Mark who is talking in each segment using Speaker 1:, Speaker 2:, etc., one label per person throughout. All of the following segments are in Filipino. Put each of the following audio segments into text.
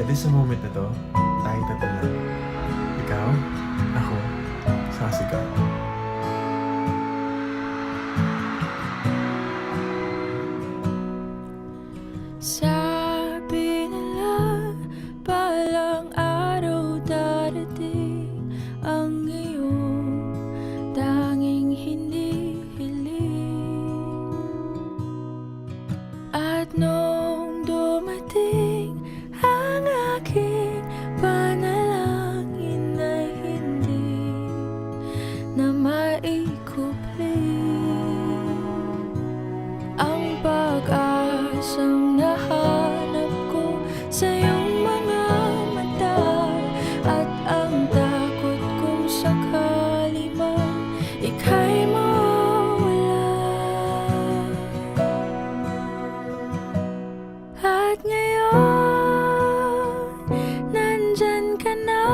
Speaker 1: Pwede sa moment na to, tayo tatlo lang. Ikaw, ako, saka si God.
Speaker 2: Sabi nila, balang araw darating ang iyong tanging hinihiling. At nung dumating ang aking panalangin ay hindi na maikupli. Ang pag-asang nahanap ko sa iyong mga mata, at ang takot kong sakali man ika'y mawala. At ngayon, nandyan ka na,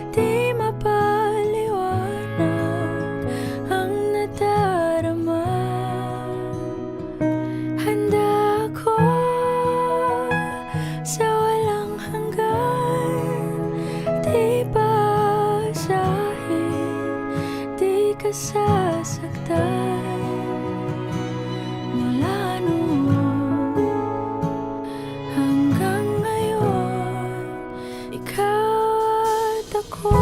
Speaker 2: di mapaliwanag ang nadarama. Handa ako sa walang hanggan, di basahin, di ka sasaktan. Mula noon hanggang ngayon, ikaw at ako.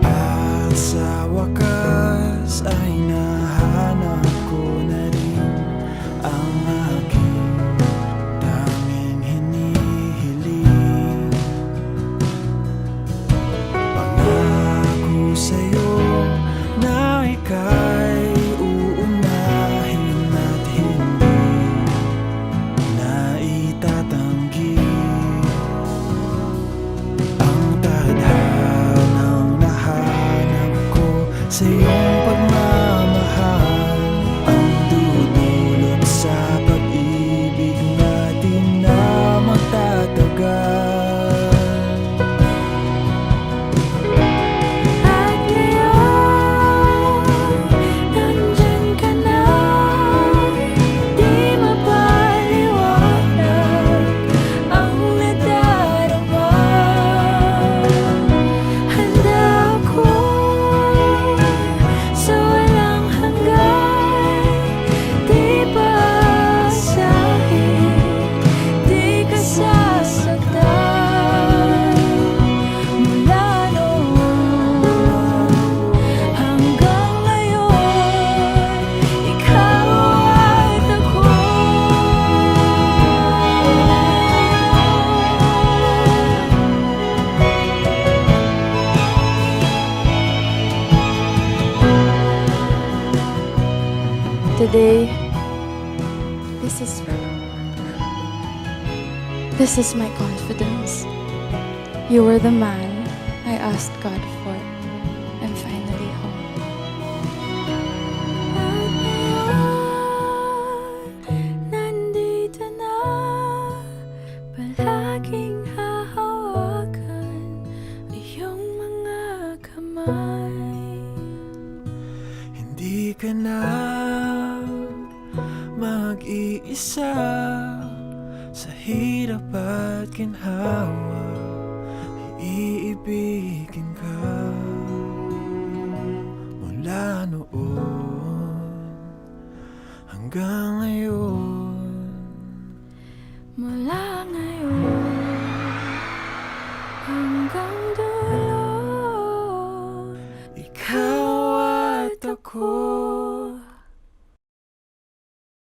Speaker 3: At sa wakas ay nahanap ko na rin ang aking tanging hinihiling. Pangako sa'yo na ika'y uunahin at hindi na itatanggi. Ang tadhanang nahanap ko sa iyong pagmamahal, ang dudulot sa pag-ibig natin na magtatagal.
Speaker 2: At ngayon, nandyan ka na, di mapaliwanag ang nadarama. Handa ako sa walang hanggan, di basahin, di ka sasaktan. Mula noon hanggang ngayon, ikaw at ako. Today, this is my confidence. You were the man I asked God for. I'm finally home. Nandito na, palaging hahawakan iyong mga kamay.
Speaker 3: Hindi ka na mag-iisa sa hirap at ginhawa, iibigin ka. Mula noon hanggang ngayon,
Speaker 2: Mula ngayon hanggang